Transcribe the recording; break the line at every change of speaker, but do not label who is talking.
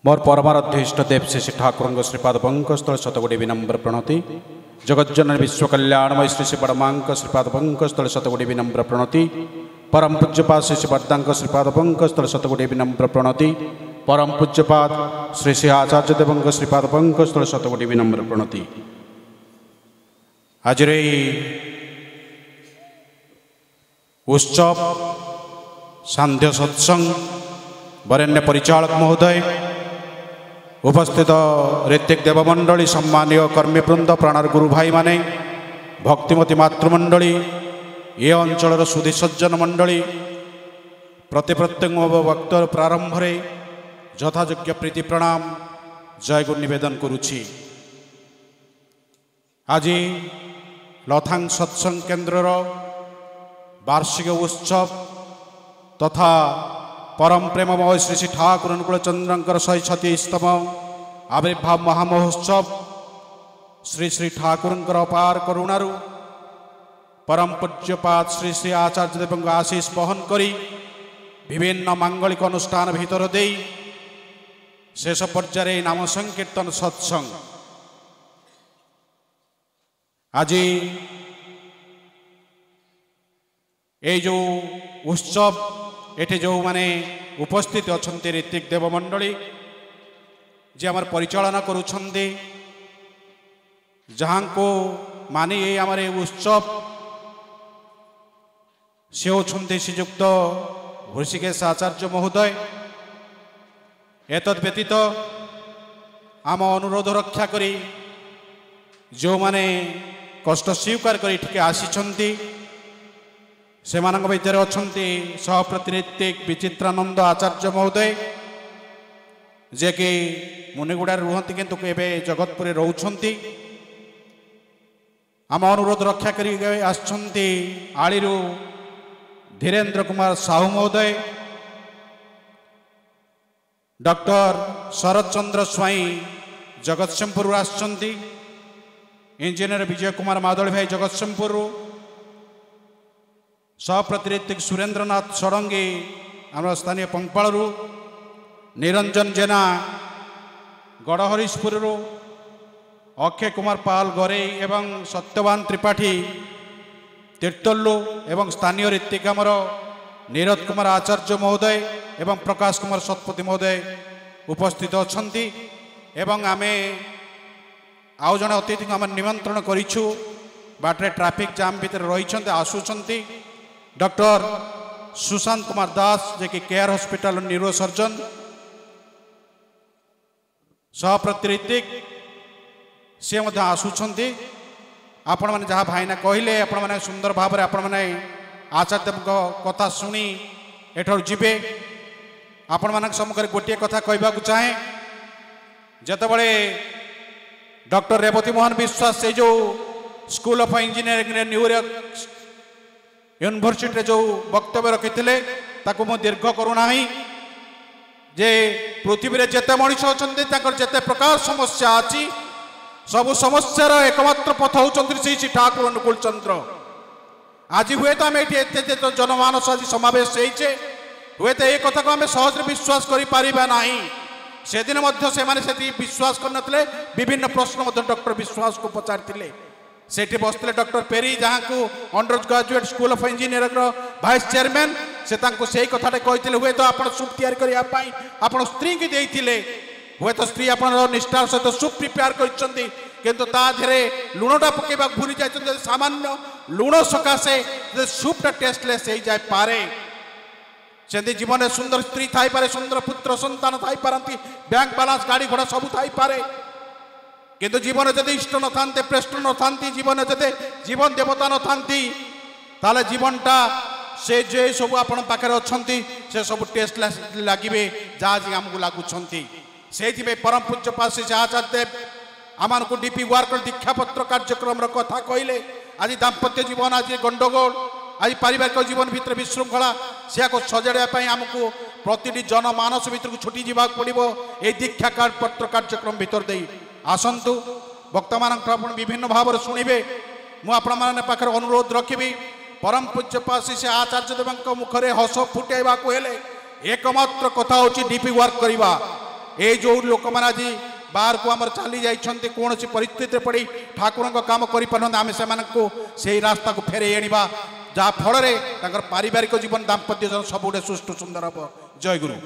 मोर परमाराध्य इष्टदेव श्री श्री ठाकुर श्रीपाद पंकस्थल शतकोटी विनम्र प्रणति जगज्जन विश्व कल्याणमय श्री श्री बड़मांक श्रीपाद पंकस्थल शतकोटी विनम्र प्रणति परम पूज्यपाद श्री श्री बद्दांक श्रीपाद पंकस्थल शतकोटी विनम्र प्रणति परम पूज्यपाद श्री श्री आचार्य देवंक श्रीपाद पंकस्थल शतकोटी विनम्र प्रणति। आज उत्सव सांध्य सत्संग वरेण्य परिचालक महोदय उपस्थित ऋतिक देवमंडली सम्मानीय कर्मीवृंद प्राणर गुरु भाई माने भक्तिमती मातृमंडली ये अंचल सुधी सज्जन मंडली प्रत्येक वक्त प्रारंभ रे यथायोग्य प्रीति प्रणाम जय गुरु निवेदन करुछि। आज लथांग सत्संग केन्द्र वार्षिक उत्सव तथा परम प्रेममय श्री श्री ठाकुर अनुकूल चंद्रंकर 136तम आविर्भाव महामहोत्सव श्री श्री ठाकुर अपार करुणारु परम पूज्यपाद श्री श्री आचार्य देव आशीष बहन करी विभिन्न मांगलिक अनुष्ठान भीतर दे शेष पर्यायर नाम संकीर्तन सत्संग आज ये जो उत्सव एटे जो माने उपस्थित अच्छा ऋतिक देवमंडली जे आमर परिचालना करुछंदे जहाँ को माने ये आमर उत्सव से होछंदे श्रीयुक्त ऋषिकेश आचार्य महोदय। एतद् व्यतीत आम अनुरोध रक्षा करी जो माने कष्ट स्वीकार करी ठीक आसीछंती से भितर अच्छा सहप्रतिनिधिक विचित्रानंद आचार्य महोदय जे कि मुनिगुड़ा रुहति किंतु एबे जगतपुर रोचंती आम अनुरोध रक्षा करी आछंती आलीरू धीरेन्द्र कुमार साहू महोदय डॉक्टर शरद चंद्र स्वाई जगतसिंहपुर आछंती इंजीनियर विजय कुमार मादड़ी भाई जगतसिंहपुर सहप्रतिनिधिक सुरेंद्रनाथ षडंगी आम स्थानीय पंपाड़ू निरंजन जेना गड़हरीशपुर अक्षय कुमार पाल गरे एवं सत्यवान त्रिपाठी तीर्तलू एवं स्थानीय ऋतिक आमर नीरज कुमार आचार्य महोदय एवं प्रकाश कुमार शतपथी महोदय उपस्थित अच्छा एवं आमे आउ जड़े अतिथि को आम निमंत्रण करूँ बाटे ट्राफिक जाम भितर रही आसुंच डॉक्टर सुशांत कुमार दास जे कि केयर हॉस्पिटल न्यूरो सर्जन सहप्रतिनिधिक सी आसुंच आपण मैंने जहाँ भाईना कहले आपण मैंने सुंदर भाव में आपण मैंने आचार्य कथा शुणी एठर जीवे आपण मान सम्मुख गोटे कथा कहवा चाहे जितेबले डॉक्टर रेवती मोहन विश्वास से जो school of engineering New York university जो वक्तव्य रखी ताकू मु दीर्घ करूना जे पृथ्वी रे जेते मनुष्य अच्छा जेते प्रकार समस्या अच्छी सबु समस्यार एकमात्र पथ होती श्री ठाकुर अनुकूल चंद्र। आज हुए तो आम ये जनमानस आज समावेश होइछे हुए तो ये कथा को आम सहज विश्वास करें से दिन से विश्वास करते विभिन्न प्रश्न डॉक्टर विश्वास को पचारि सेठी बसते डॉक्टर पेरी जहाँ को under graduate school of engineering vice chairman से से कथा कहते हुए तो आप सूप तैयारी स्त्री की देते हुए तो स्त्री आप निष्ठार सहित सूप प्रिपेयर कर लुणटा पकेबा भूली जाए सामान्य लुण सकाशे सूपटा टेस्टलेस हो जाए पारे से जीवन में सुंदर स्त्री थाई पारे सुंदर पुत्र संतान थाई पारती बैंक बालांस गाड़ी घोड़ा सब थाई पारे किंतु जीवन जदि इष्ट न था प्रेष्ट न था जीवन जदि जीवन देवता न था ताले जीवनटा से जे सब आपण पाखे अच्छा से सब टेस्ट लगे जहाँ आमको लगुंट से परम पूज्य पास से आचार्य देव आम को डीपी वर्क दीक्षापत्र कार्यक्रम कथा कहले आज दाम्पत्य जीवन आज गंडगोल आज पारिवारिक जीवन भितर विशृंखला से सजाड़ापी आमको प्रति जनमानस भितर छुटी जावाक पड़ो ये दीक्षा पत्र कार्यक्रम भितर दे आसतु वक्ता मान विभिन्न भाव शुणे मुझे पाखे अनुरोध रखी परम पूज्य पास से आचार्य देव मुखरे हस फुटेबा एकमात्र कथा हूँ डीपी वर्क करवा ଏ ଯେଉଁ ଲୋକମାନେ ଆଜି ବାହାରକୁ ଆମର ଚାଲି ଯାଇଛନ୍ତି କୌଣସି ପରିସ୍ଥିତିରେ ପଡ଼ି ଠାକୁରଙ୍କ କାମ କରିପାରୁନାହାନ୍ତି ଆମେ ସେମାନଙ୍କୁ ସେହି ରାସ୍ତାକୁ ଫେରାଇ ଆଣିବା ଯାହା ଫଳରେ ତାଙ୍କର ପାରିବାରିକ ଜୀବନ ଦାମ୍ପତ୍ୟ ଜୀବନ ସବୁଗୁଡ଼େ ସୁଷ୍ଠୁ ସୁନ୍ଦର ହେବ। ଜୟ ଗୁରୁ।